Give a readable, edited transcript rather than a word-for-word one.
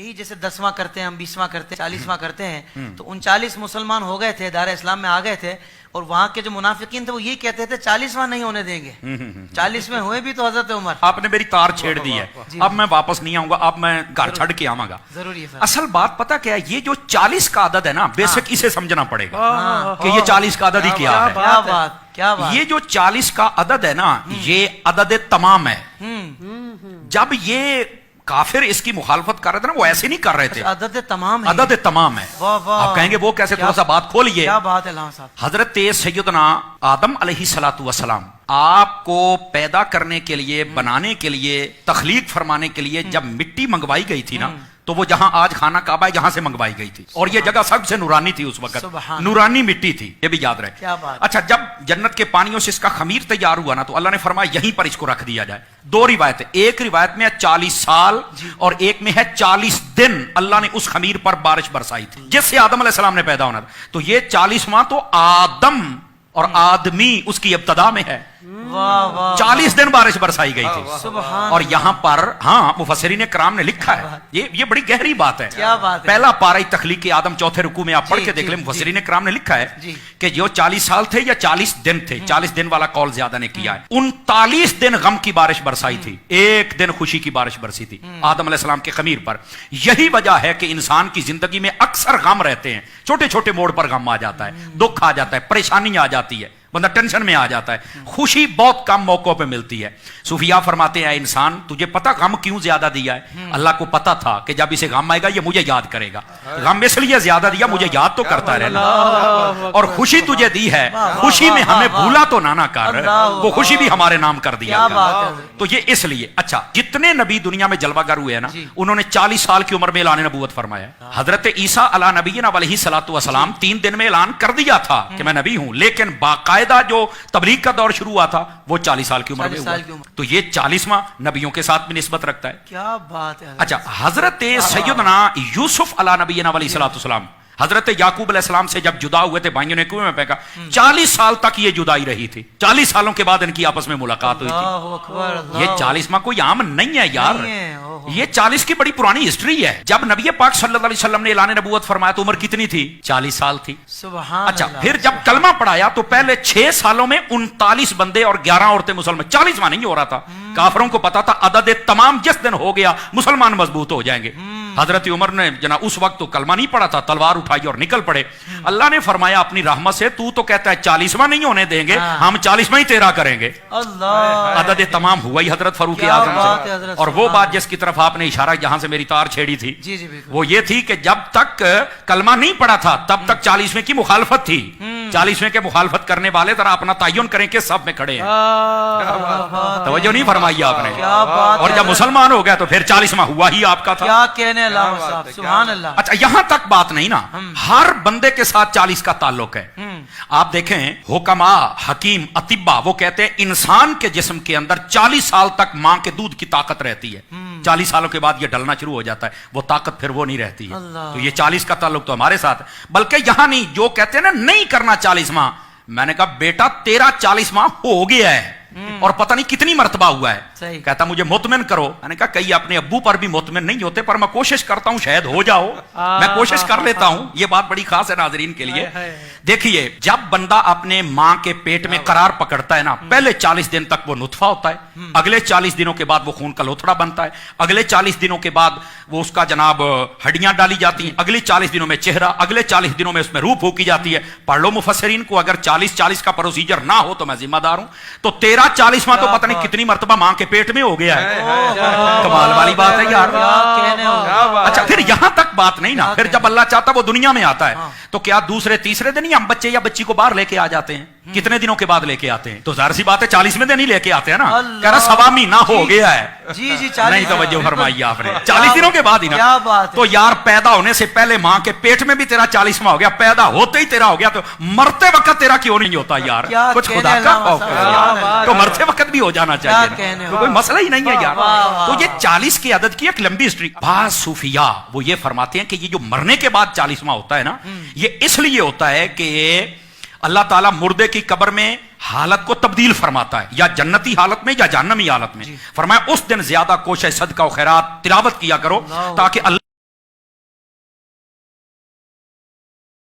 یہی جیسے 10واں کرتے ہیں ہم 20واں کرتے ہیں 40واں کرتے ہیں تو 39 مسلمان ہو گئے تھے دار اسلام میں آ گئے تھے اور وہاں کے جو منافقین تھے وہ یہی کہتے تھے 40واں نہیں ہونے دیں گے 40ویں ہوئے بھی تو حضرت عمر آپ نے میری تار چھیڑ دی ہے اب میں واپس نہیں آؤں گا اب میں گھر چھڑ کے آؤں گا ضروری ہے اصل بات پتہ کیا ہے یہ جو 40 کا عدد ہے نا بیسک اسے سمجھنا پڑے گا کہ یہ 40 کا عدد ہی کیا ہے کیا بات یہ جو 40 کا عدد ہے نا یہ عدد تمام ہے جب یہ کافر اس کی مخالفت کر رہے تھے نا وہ ایسے نہیں کر رہے تھے عدد تمام ہے عدد تمام ہے آپ کہیں گے وہ کیسے تھوڑا سا بات کھولئے کیا بات ہے علامہ صاحب حضرت سیدنا آدم علیہ السلام آپ کو پیدا کرنے کے لیے بنانے کے لیے تخلیق فرمانے کے لیے جب مٹی منگوائی گئی تھی نا تو وہ جہاں آج خانہ کعبہ ہے جہاں سے منگوائی گئی تھی اور یہ جگہ سب سے نورانی تھی اس وقت نورانی مٹی تھی یہ بھی یاد رہے اچھا جب جنت کے پانیوں سے اس کا خمیر تیار ہوا نا تو اللہ نے فرمایا یہیں پر اس کو رکھ دیا جائے دو روایتیں ایک روایت میں 40 سال اور ایک میں ہے 40 دن اللہ نے اس خمیر پر بارش برسائی تھی جس سے آدم علیہ السلام نے پیدا ہونا تھا تو یہ 40واں تو آدم اور آدمی اس کی ابتدا میں ہے 40 دن بارش برسائی گئی تھی اور یہاں پر ہاں مفسرین کرام نے لکھا ہے یہ بڑی گہری بات ہے پہلا پارہ تخلیق آدم چوتھے رکوع میں آپ پڑھ کے دیکھ لیں مفسرین کرام نے لکھا ہے کہ جو 40 سال تھے یا 40 دن تھے 40 دن والا قول زیادہ نے کیا ہے 39 دن غم کی بارش برسائی تھی ایک دن خوشی کی بارش برسی تھی آدم علیہ السلام کے خمیر پر یہی وجہ ہے کہ انسان کی زندگی میں اکثر غم رہتے ہیں چھوٹے چھوٹے موڑ پر غم آ جاتا ہے دکھ آ جاتا ہے پریشانی آ جاتی ہے بندہ ٹینشن میں آ جاتا ہے خوشی بہت کم موقعوں پہ ملتی ہے صوفیاء فرماتے ہیں انسان تجھے پتا غم کیوں زیادہ دیا ہے اللہ کو پتا تھا کہ جب اسے غم آئے گا یہ مجھے یاد کرے گا غم اس لیے زیادہ دیا مجھے یاد تو کرتا رہنا اور خوشی تجھے دی ہے خوشی میں ہمیں بھولا تو نہ کر وہ خوشی بھی ہمارے نام کر دیا تو یہ اس لیے اچھا جتنے نبی دنیا میں جلوہ گر ہوئے ہیں نا انہوں نے 40 سال کی عمر میں اعلان نبوت فرمایا حضرت عیسیٰ علیہ نبینا علیہ السلام 3 دن میں اعلان کر دیا تھا کہ میں نبی ہوں لیکن باقاعدہ جو تبلیغ کا دور شروع ہوا تھا وہ 40 سال کی عمر میں ہوا تو یہ 40واں نبیوں کے ساتھ بھی نسبت رکھتا ہے کیا بات ہے اچھا حضرت سیدنا یوسف علیہ نبینا علیہ السلام حضرت یعقوب علیہ السلام سے جب جدا ہوئے تھے بھائیوں نے کنویں میں پھینکا 40 سال تک یہ جدائی رہی تھی 40 سالوں کے بعد ان کی آپس میں ملاقات ہوئی تھی یہ 40واں کوئی عام نہیں ہے یار یہ 40 کی بڑی پرانی ہسٹری ہے جب نبی پاک صلی اللہ علیہ وسلم نے اعلان نبوت فرمایا تو عمر کتنی تھی 40 سال تھی اچھا پھر جب کلمہ پڑھایا تو پہلے 6 سالوں میں 39 بندے اور 11 عورتیں مسلمان 40واں نہیں ہو رہا تھا کافروں کو پتا تھا عدد تمام جس دن ہو گیا مسلمان مضبوط ہو جائیں گے حضرت عمر نے جناب اس وقت تو کلمہ نہیں پڑھا تھا تلوار اٹھائی اور نکل پڑے اللہ نے فرمایا اپنی رحمت سے تو کہتا ہے 40واں نہیں ہونے دیں گے ہم 40واں ہی تیرا کریں گے عدد تمام ہوا ہی حضرت فاروق اعظم سے اور وہ بات جس کی طرف آپ نے اشارہ جہاں سے میری تار چھیڑی تھی وہ یہ تھی کہ جب تک کلمہ نہیں پڑھا تھا تب تک 40ویں کی مخالفت تھی 40ویں کے مخالفت کرنے والے ذرا اپنا تعین کریں کہ سب میں کھڑے ہیں توجہ نہیں فرمائی آپ نے اور جب مسلمان ہو گیا تو پھر 40واں ہوا ہی آپ کا تھا سبحان اللہ اچھا یہاں تک بات نہیں نا ہر بندے کے ساتھ 40 کا تعلق ہے آپ دیکھیں حکما حکیم اطباء وہ کہتے ہیں انسان کے جسم کے اندر 40 سال تک ماں کے دودھ کی طاقت رہتی ہے 40 سالوں کے بعد یہ ڈلنا شروع ہو جاتا ہے وہ طاقت پھر وہ نہیں رہتی ہے تو یہ 40 کا تعلق تو ہمارے ساتھ ہے بلکہ یہاں نہیں جو کہتے ہیں نا نہیں کرنا 40واں میں نے کہا بیٹا تیرا 40واں ہو گیا ہے اور پتہ نہیں کتنی مرتبہ ہوا ہے کہتا مجھے مطمئن کرو میں نے کہا کئی اپنے ابو پر بھی مطمئن نہیں ہوتے پر میں کوشش کرتا ہوں شاید ہو جاؤ میں کوشش کر لیتا ہوں یہ بات بڑی خاص ہے ناظرین کے لیے دیکھیے جب بندہ اپنے ماں کے پیٹ میں قرار پکڑتا ہے نا پہلے 40 دن تک وہ نطفہ ہوتا ہے اگلے 40 دنوں کے بعد وہ خون کا لوتھڑا بنتا ہے اگلے 40 دنوں کے بعد وہ اس کا جناب ہڈیاں ڈالی جاتی ہیں اگلے 40 دنوں میں چہرہ اگلے 40 دنوں میں اس میں روح پھونکی جاتی ہے پڑھ لو مفسرین کو اگر 40 کا پروسیجر نہ ہو تو میں ذمہ دار ہوں تو 40واں تو پتہ نہیں کتنی مرتبہ ماں کے پیٹ میں ہو گیا ہے کمال والی بات ہے یار اچھا پھر یہاں تک بات نہیں نا پھر جب اللہ چاہتا وہ دنیا میں آتا ہے تو کیا دوسرے تیسرے دن ہی ہم بچے یا بچی کو باہر لے کے آ جاتے ہیں کتنے دنوں کے بعد لے کے آتے ہیں تو ظاہر سی بات ہے 40ویں دن ہی لے کے آتے ہیں نا کہہ رہا سوا مہینہ ہو گیا ہے نہیں توجہ فرمائی آپ نے 40 دنوں کے بعد ہی نا تو یار پیدا ہونے سے پہلے ماں کے پیٹ میں بھی تیرا 40واں ہو گیا پیدا ہوتے ہی تیرا ہو گیا تو مرتے وقت تیرا کیوں نہیں ہوتا یار کچھ خدا کا خوف ہے تو مرتے وقت بھی ہو جانا چاہیے تو کوئی مسئلہ ہی نہیں ہے یار تو یہ 40 کی عدد کی ایک لمبی ہسٹری بعض صوفیاء وہ یہ فرماتے ہیں کہ یہ جو مرنے کے بعد 40واں ہوتا ہے نا یہ اس لیے ہوتا ہے کہ اللہ تعالیٰ مردے کی قبر میں حالت کو تبدیل فرماتا ہے یا جنتی حالت میں یا جہنمی حالت میں فرمایا اس دن زیادہ کوشش صدقہ و خیرات تلاوت کیا کرو تاکہ اللہ